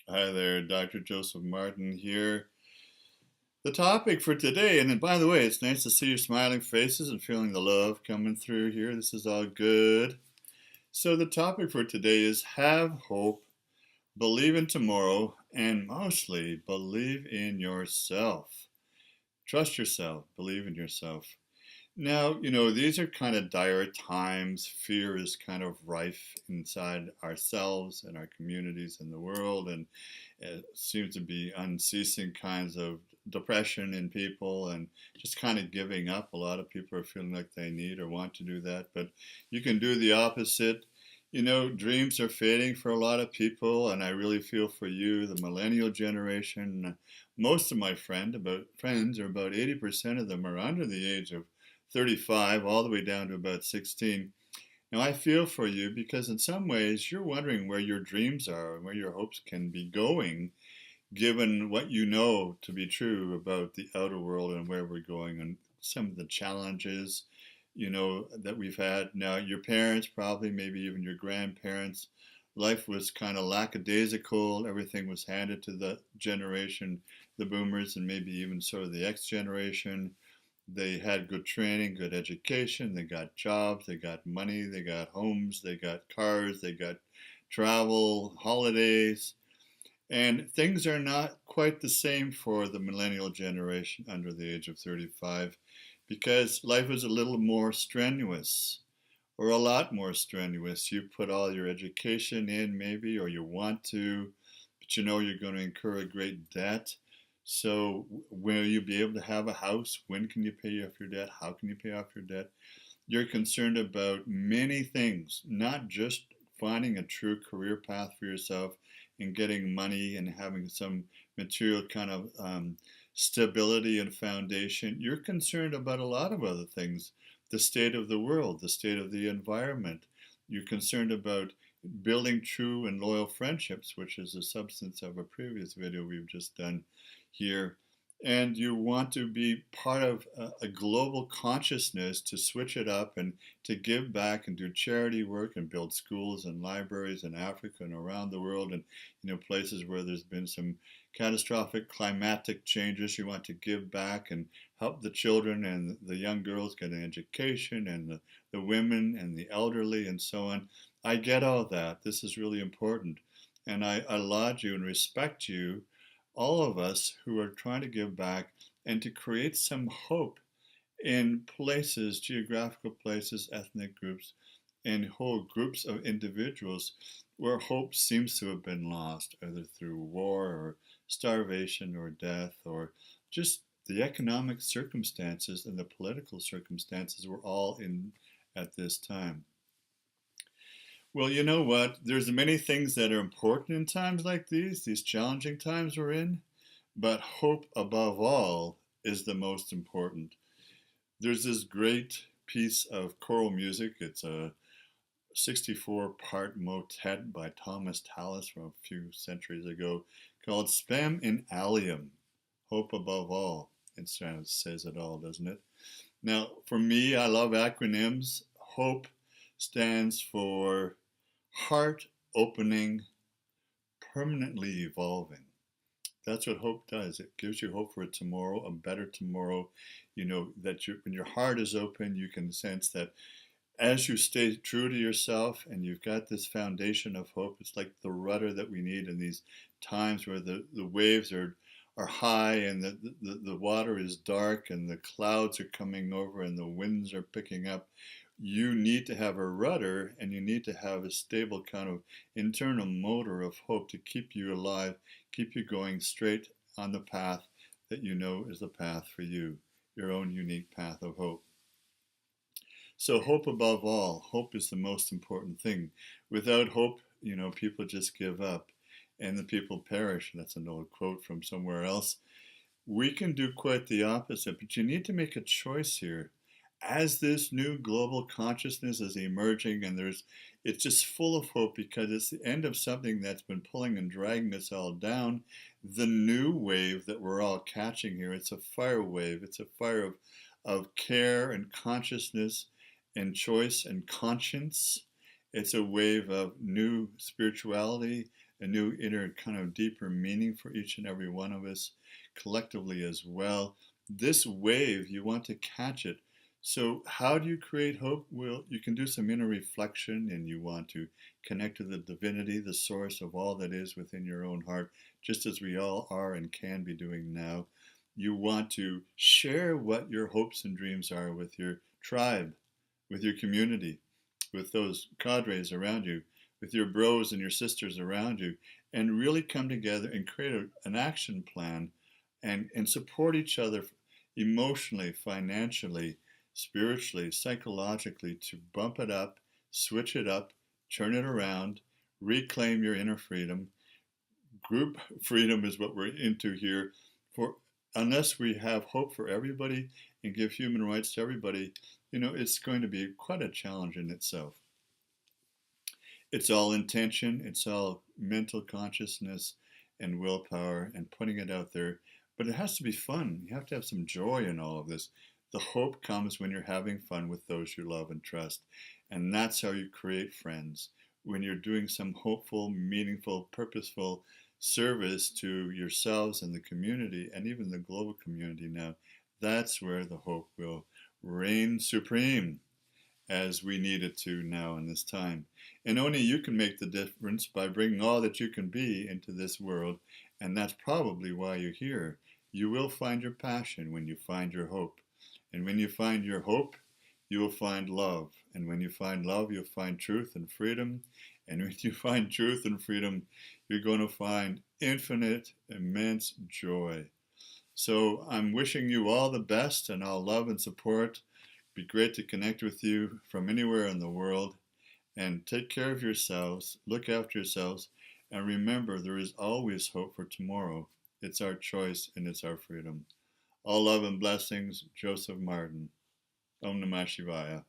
Hi there, Dr. Joseph Martin here. The topic for today, and then by the way, it's nice to see your smiling faces and feeling the love coming through here. This is all good. So, the topic for today is have hope, believe in tomorrow, and mostly believe in yourself. Trust yourself, believe in yourself. Now, these are kind of dire times. Fear is kind of rife inside ourselves and our communities in the world, and it seems to be unceasing kinds of depression in people and just kind of giving up. A lot of people are feeling like they need or want to do that, but you can do the opposite. Dreams are fading for a lot of people, and I really feel for you, the millennial generation. Most of my friends, or about 80% of them, are under the age of 35, all the way down to about 16. Now, I feel for you because in some ways you're wondering where your dreams are and where your hopes can be going, given what you know to be true about the outer world and where we're going and some of the challenges, that we've had. Now, your parents, probably, maybe even your grandparents, life was kind of lackadaisical. Everything was handed to the generation, the boomers, and maybe even sort of the X generation. They had good training, good education, they got jobs, they got money, they got homes, they got cars, they got travel, holidays, and things are not quite the same for the millennial generation under the age of 35 because life is a little more strenuous or a lot more strenuous. You put all your education in, maybe, or you want to, but you know you're going to incur a great debt. So, will you be able to have a house? When can you pay off your debt? How can you pay off your debt? You're concerned about many things, not just finding a true career path for yourself and getting money and having some material kind of stability and foundation. You're concerned about a lot of other things, the state of the world, the state of the environment. You're concerned about building true and loyal friendships, which is the substance of a previous video we've just done here. And you want to be part of a global consciousness to switch it up and to give back and do charity work and build schools and libraries in Africa and around the world, and places where there's been some catastrophic climatic changes. You want to give back and help the children and the young girls get an education, and the women and the elderly and so on. I get all that. This is really important. And I laud you and respect you, all of us who are trying to give back and to create some hope in places, geographical places, ethnic groups, and whole groups of individuals where hope seems to have been lost, either through war or starvation or death or just the economic circumstances and the political circumstances we're all in at this time. Well, you know what? There's many things that are important in times like these challenging times we're in, but hope above all is the most important. There's this great piece of choral music. It's a 64-part motet by Thomas Tallis from a few centuries ago called Spem in Alium, Hope Above All. It kind of says it all, doesn't it? Now, for me, I love acronyms. HOPE stands for Heart Opening, Permanently Evolving. That's what hope does. It gives you hope for a tomorrow, a better tomorrow. That when your heart is open, you can sense that as you stay true to yourself and you've got this foundation of hope. It's like the rudder that we need in these times where the waves are high and the water is dark and the clouds are coming over and the winds are picking up. You need to have a rudder, and you need to have a stable kind of internal motor of hope to keep you alive, keep you going straight on the path that you know is the path for you, your own unique path of hope. So, hope above all. Hope is the most important thing. Without hope, people just give up and the people perish. That's an old quote from somewhere else. We can do quite the opposite, but you need to make a choice here. As this new global consciousness is emerging, and it's just full of hope because it's the end of something that's been pulling and dragging us all down. The new wave that we're all catching here, it's a fire wave. It's a fire of care and consciousness and choice and conscience. It's a wave of new spirituality, a new inner kind of deeper meaning for each and every one of us, collectively as well. This wave, you want to catch it. So, how do you create hope? Well, you can do some inner reflection and you want to connect to the divinity, the source of all that is within your own heart, just as we all are and can be doing now. You want to share what your hopes and dreams are with your tribe, with your community, with those cadres around you, with your bros and your sisters around you, and really come together and create an action plan and support each other emotionally, financially, spiritually, psychologically to bump it up, switch it up, turn it around, reclaim your inner freedom. Group freedom is what we're into here. For unless we have hope for everybody and give human rights to everybody, it's going to be quite a challenge in itself. It's all intention, it's all mental consciousness and willpower and putting it out there. But it has to be fun. You have to have some joy in all of this. The hope comes when you're having fun with those you love and trust. And that's how you create friends. When you're doing some hopeful, meaningful, purposeful service to yourselves and the community and even the global community now, that's where the hope will reign supreme as we need it to now in this time. And only you can make the difference by bringing all that you can be into this world, and that's probably why you're here. You will find your passion when you find your hope. And when you find your hope, you will find love. And when you find love, you'll find truth and freedom. And when you find truth and freedom, you're going to find infinite, immense joy. So I'm wishing you all the best and all love and support. Be great to connect with you from anywhere in the world. And take care of yourselves, look after yourselves, and remember there is always hope for tomorrow. It's our choice and it's our freedom. All love and blessings, Joseph Martin. Om Namah Shivaya.